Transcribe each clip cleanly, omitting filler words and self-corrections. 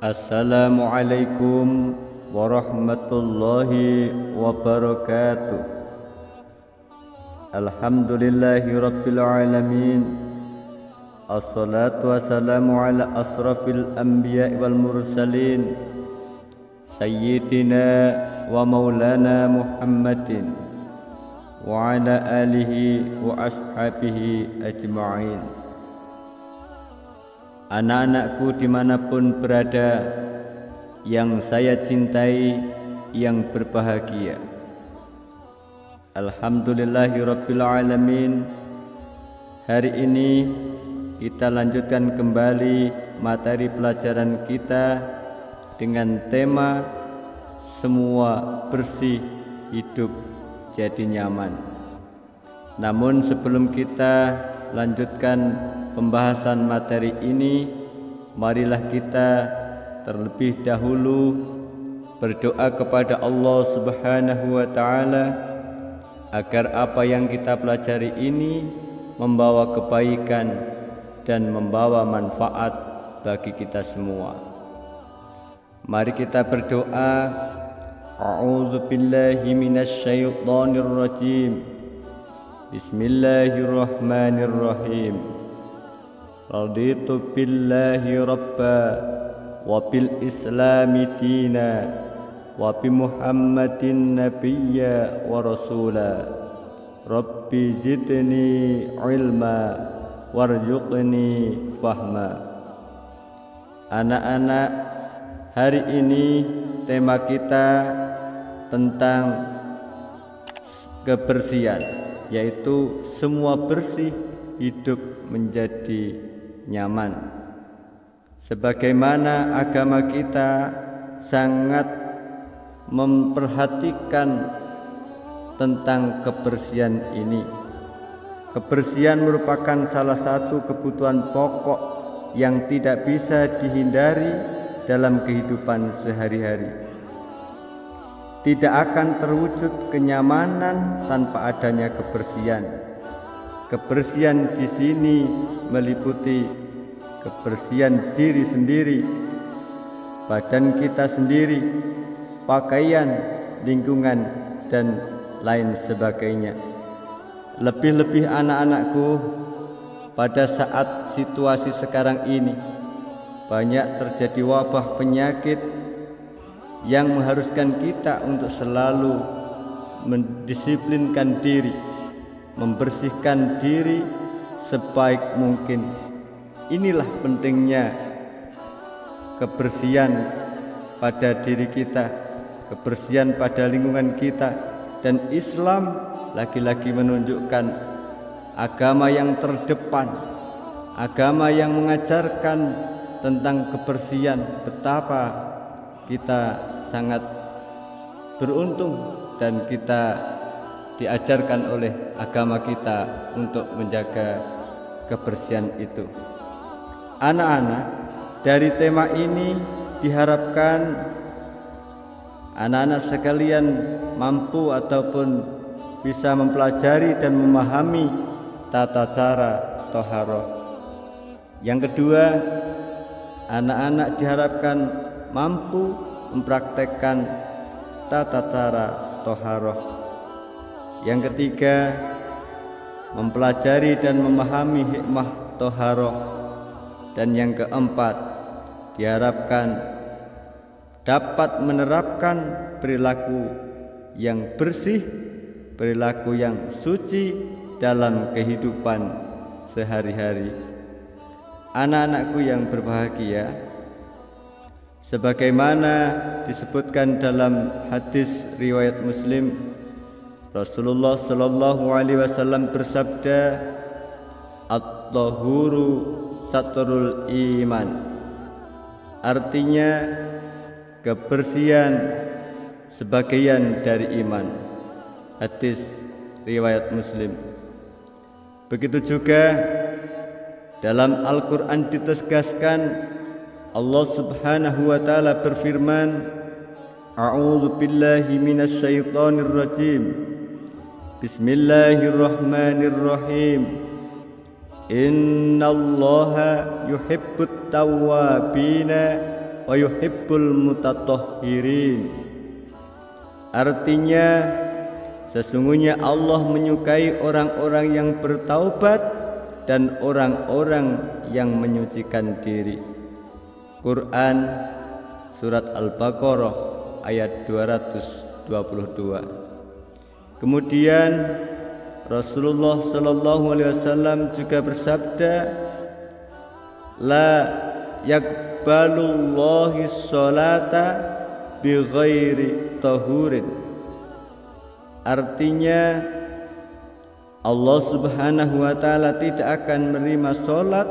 Assalamualaikum warahmatullahi wabarakatuh. Alhamdulillahi rabbil alamin. Assalatu wassalamu ala asrafil anbiya'i wal mursalin Sayyidina wa maulana Muhammadin wa ala alihi wa ashabihi ajma'in. Anak-anakku dimanapun berada, yang saya cintai, yang berbahagia, Alhamdulillahi rabbil alamin. Hari ini kita lanjutkan kembali materi pelajaran kita dengan tema semua bersih, hidup jadi nyaman. Namun sebelum kita lanjutkan pembahasan materi ini, marilah kita terlebih dahulu berdoa kepada Allah Subhanahu wa taala agar apa yang kita pelajari ini membawa kebaikan dan membawa manfaat bagi kita semua. Mari kita berdoa. A'udzu billahi minasyaitonir rajim. Bismillahirrahmanirrahim. Raditu billahi rabba wa bil islami dina wa bi Muhammadin nabiyya wa rasula. Rabbi zidni ilma warzuqni fahma. Anak-anak, hari ini tema kita tentang kebersihan, yaitu semua bersih, hidup menjadi nyaman. Sebagaimana agama kita sangat memperhatikan tentang kebersihan ini. Kebersihan merupakan salah satu kebutuhan pokok yang tidak bisa dihindari dalam kehidupan sehari-hari. Tidak akan terwujud kenyamanan tanpa adanya kebersihan. Kebersihan di sini meliputi kebersihan diri sendiri, badan kita sendiri, pakaian, lingkungan, dan lain sebagainya. Lebih-lebih anak-anakku, pada saat situasi sekarang ini banyak terjadi wabah penyakit yang mengharuskan kita untuk selalu mendisiplinkan diri, membersihkan diri sebaik mungkin. Inilah pentingnya kebersihan pada diri kita, kebersihan pada lingkungan kita, dan Islam lagi-lagi menunjukkan agama yang terdepan, agama yang mengajarkan tentang kebersihan. Betapa kita sangat beruntung dan kita diajarkan oleh agama kita untuk menjaga kebersihan itu. Anak-anak, dari tema ini diharapkan anak-anak sekalian mampu ataupun bisa mempelajari dan memahami tata cara thaharah. Yang kedua, anak-anak diharapkan mampu mempraktekkan tata cara thaharah. Yang ketiga, mempelajari dan memahami hikmah thaharah. Dan yang keempat, diharapkan dapat menerapkan perilaku yang bersih, perilaku yang suci dalam kehidupan sehari-hari. Anak-anakku yang berbahagia, sebagaimana disebutkan dalam hadis riwayat Muslim, Rasulullah sallallahu alaihi wasallam bersabda, "At-tahuru satrul iman." Artinya, kebersihan sebagian dari iman. Hadis riwayat Muslim. Begitu juga dalam Al-Quran ditegaskan, Allah Subhanahu wa taala berfirman, A'udzu billahi minasyaitonir rajim. Bismillahirrahmanirrahim. Innallaha yuhibbut tawwabina wa yuhibbul mutatahhirin. Artinya sesungguhnya Allah menyukai orang-orang yang bertaubat dan orang-orang yang menyucikan diri. Quran surat Al-Baqarah ayat 222. Kemudian Rasulullah sallallahu alaihi wasallam juga bersabda, la yaqbalullahu sholata bighairi tahurin. Artinya Allah Subhanahu wa taala tidak akan menerima salat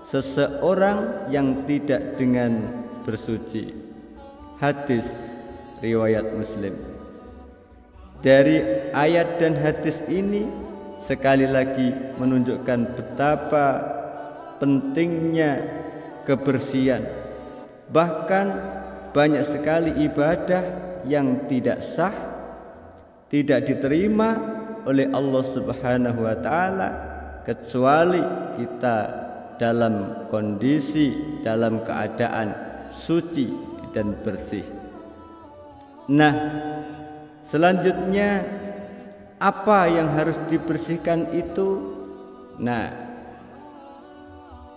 seseorang yang tidak dengan bersuci. Hadis riwayat Muslim. Dari ayat dan hadis ini sekali lagi menunjukkan betapa pentingnya kebersihan. Bahkan banyak sekali ibadah yang tidak sah, tidak diterima oleh Allah Subhanahu wa taala kecuali kita dalam kondisi, dalam keadaan suci dan bersih. Nah, selanjutnya apa yang harus dibersihkan itu? Nah,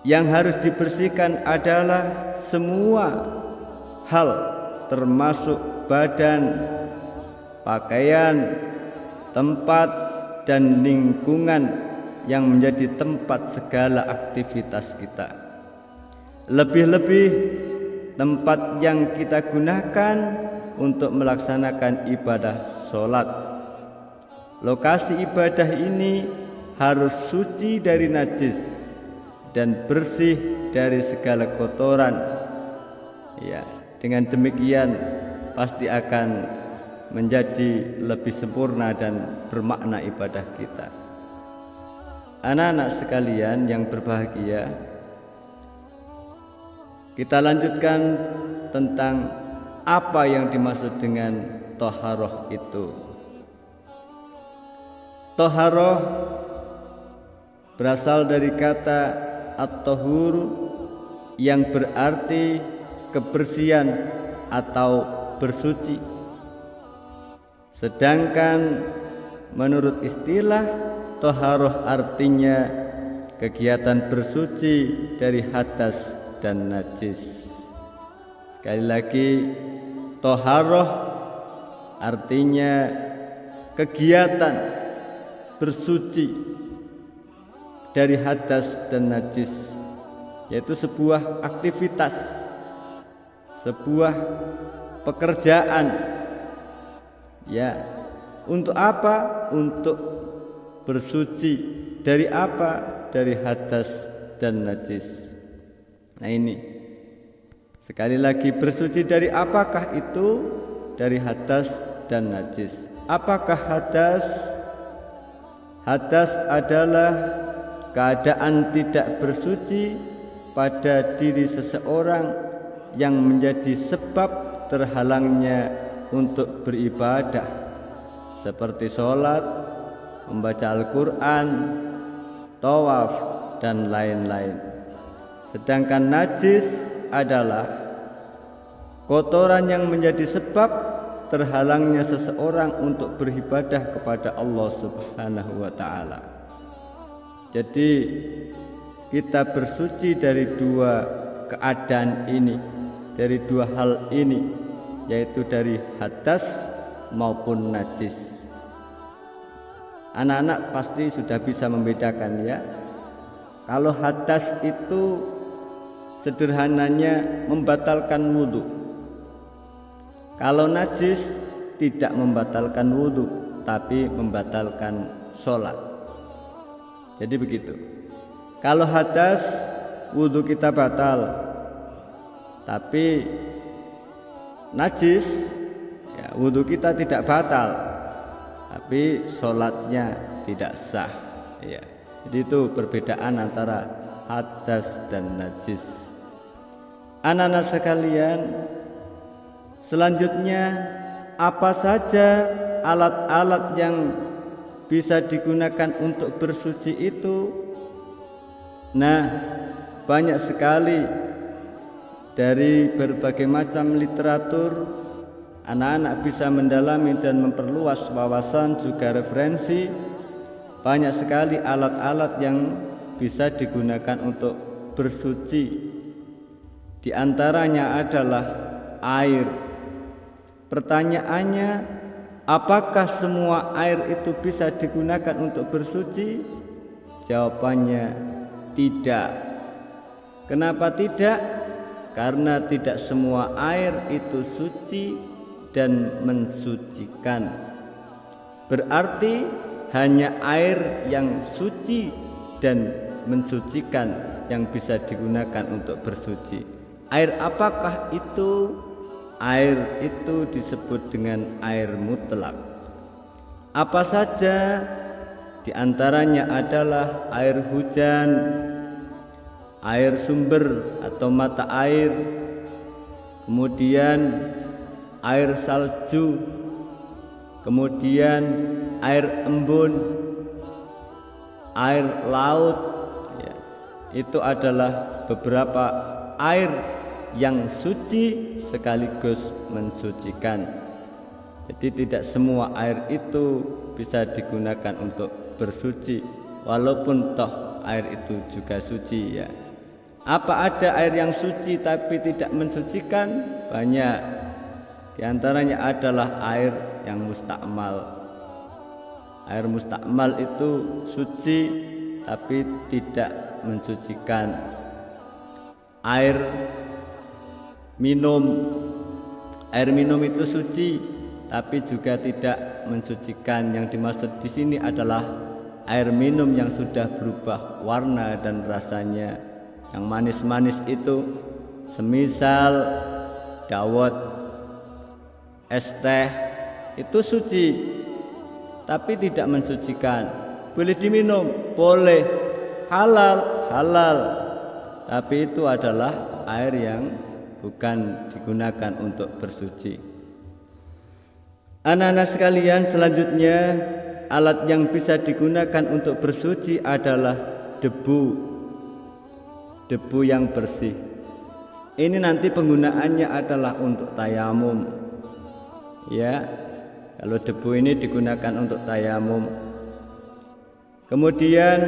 yang harus dibersihkan adalah semua hal termasuk badan, pakaian, tempat dan lingkungan yang menjadi tempat segala aktivitas kita. Lebih-lebih tempat yang kita gunakan untuk melaksanakan ibadah sholat. Lokasi ibadah ini harus suci dari najis dan bersih dari segala kotoran. Ya, dengan demikian pasti akan menjadi lebih sempurna dan bermakna ibadah kita. Anak-anak sekalian yang berbahagia, kita lanjutkan tentang apa yang dimaksud dengan thaharah itu. Thaharah berasal dari kata at-tahur yang berarti kebersihan atau bersuci. Sedangkan menurut istilah thaharah artinya kegiatan bersuci dari hadas dan najis. Sekali lagi, thaharah artinya kegiatan bersuci dari hadas dan najis, yaitu sebuah aktivitas, sebuah pekerjaan. Ya, untuk apa? Untuk bersuci dari apa? Dari hadas dan najis. Nah ini, sekali lagi, bersuci dari apakah itu? Dari hadas dan najis. Apakah hadas? Hadas adalah keadaan tidak bersuci pada diri seseorang yang menjadi sebab terhalangnya untuk beribadah, seperti sholat, membaca Al-Quran, tawaf, dan lain-lain. Sedangkan najis adalah kotoran yang menjadi sebab terhalangnya seseorang untuk beribadah kepada Allah Subhanahu wa ta'ala. Jadi kita bersuci dari dua keadaan ini, dari dua hal ini, yaitu dari hadas maupun najis. Anak-anak pasti sudah bisa membedakan ya. Kalau hadas itu sederhananya membatalkan wudhu. Kalau najis tidak membatalkan wudhu, tapi membatalkan sholat. Jadi begitu. Kalau hadas, wudhu kita batal, tapi najis, ya, wudhu kita tidak batal, tapi sholatnya tidak sah. Ya, jadi itu perbedaan antara hadas dan najis. Anak-anak sekalian, selanjutnya apa saja alat-alat yang bisa digunakan untuk bersuci itu? Nah, banyak sekali dari berbagai macam literatur, anak-anak bisa mendalami dan memperluas wawasan juga referensi. Banyak sekali alat-alat yang bisa digunakan untuk bersuci. Di antaranya adalah air. Pertanyaannya, apakah semua air itu bisa digunakan untuk bersuci? Jawabannya tidak. Kenapa tidak? Karena tidak semua air itu suci dan mensucikan. Berarti hanya air yang suci dan mensucikan yang bisa digunakan untuk bersuci. Air apakah itu? Air itu disebut dengan air mutlak. Apa saja? Di antaranya adalah air hujan, air sumber atau mata air, kemudian air salju, kemudian air embun, air laut, ya, itu adalah beberapa air yang suci sekaligus mensucikan. Jadi tidak semua air itu bisa digunakan untuk bersuci, walaupun toh air itu juga suci, ya. Apa ada air yang suci tapi tidak mensucikan? Banyak. Di antaranya adalah air yang mustakmal. Air mustakmal itu suci tapi tidak mensucikan. Air minum itu suci tapi juga tidak mensucikan. Yang dimaksud di sini adalah air minum yang sudah berubah warna dan rasanya. Yang manis-manis itu semisal dawet, es teh, itu suci tapi tidak mensucikan. Boleh diminum? Boleh. Halal, tapi itu adalah air yang bukan digunakan untuk bersuci. Anak-anak sekalian, selanjutnya alat yang bisa digunakan untuk bersuci adalah debu yang bersih. Ini nanti penggunaannya adalah untuk tayamum, ya. Kalau debu ini digunakan untuk tayamum. Kemudian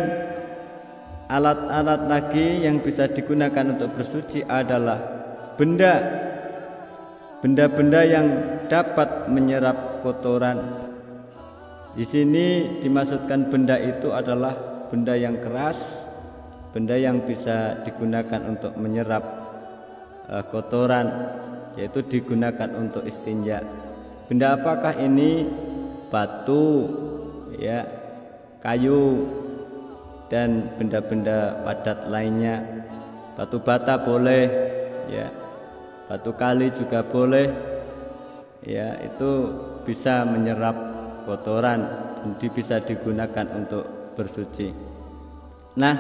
alat-alat lagi yang bisa digunakan untuk bersuci adalah benda-benda yang dapat menyerap kotoran. Di sini dimaksudkan benda itu adalah benda yang keras, benda yang bisa digunakan untuk menyerap kotoran, yaitu digunakan untuk istinja. Benda apakah ini? Batu, ya, kayu, dan benda-benda padat lainnya. Batu bata boleh, ya. Batu kali juga boleh, ya. Itu bisa menyerap kotoran dan bisa digunakan untuk bersuci. Nah,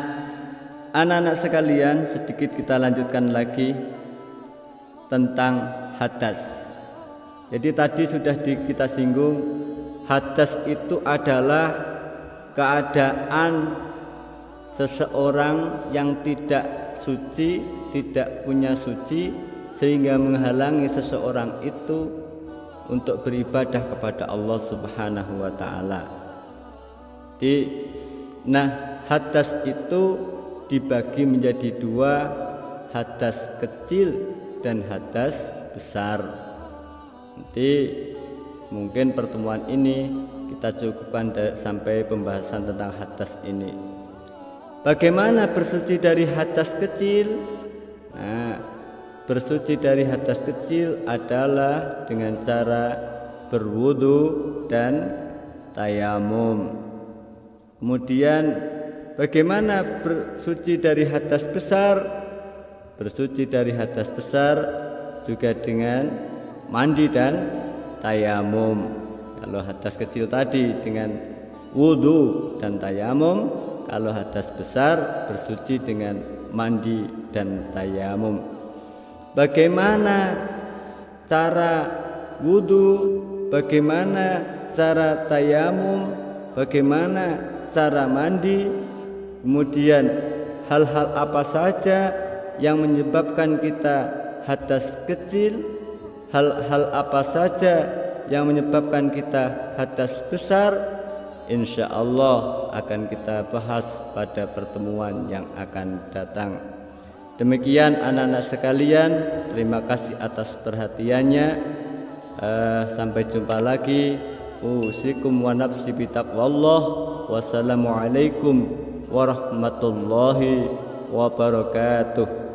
anak-anak sekalian, sedikit kita lanjutkan lagi tentang hadas. Jadi tadi sudah kita singgung, hadas itu adalah keadaan seseorang yang tidak suci, tidak punya suci, sehingga menghalangi seseorang itu untuk beribadah kepada Allah Subhanahu wa taala. Nah, hadas itu dibagi menjadi dua, hadas kecil dan hadas besar. Nanti mungkin pertemuan ini kita cukupkan sampai pembahasan tentang hadas ini. Bagaimana bersuci dari hadas kecil? Nah, bersuci dari hadas kecil adalah dengan cara berwudu dan tayamum. Kemudian bagaimana bersuci dari hadas besar? Bersuci dari hadas besar juga dengan mandi dan tayamum. Kalau hadas kecil tadi dengan wudu dan tayamum, kalau hadas besar bersuci dengan mandi dan tayamum. Bagaimana cara wudu? Bagaimana cara tayamum? Bagaimana cara mandi? Kemudian hal-hal apa saja yang menyebabkan kita hadas kecil, hal-hal apa saja yang menyebabkan kita hadas besar, insya Allah akan kita bahas pada pertemuan yang akan datang. Demikian anak-anak sekalian, terima kasih atas perhatiannya. Sampai jumpa lagi. Usikum wa nafsi bitaqwallah. Wassalamualaikum warahmatullahi wabarakatuh.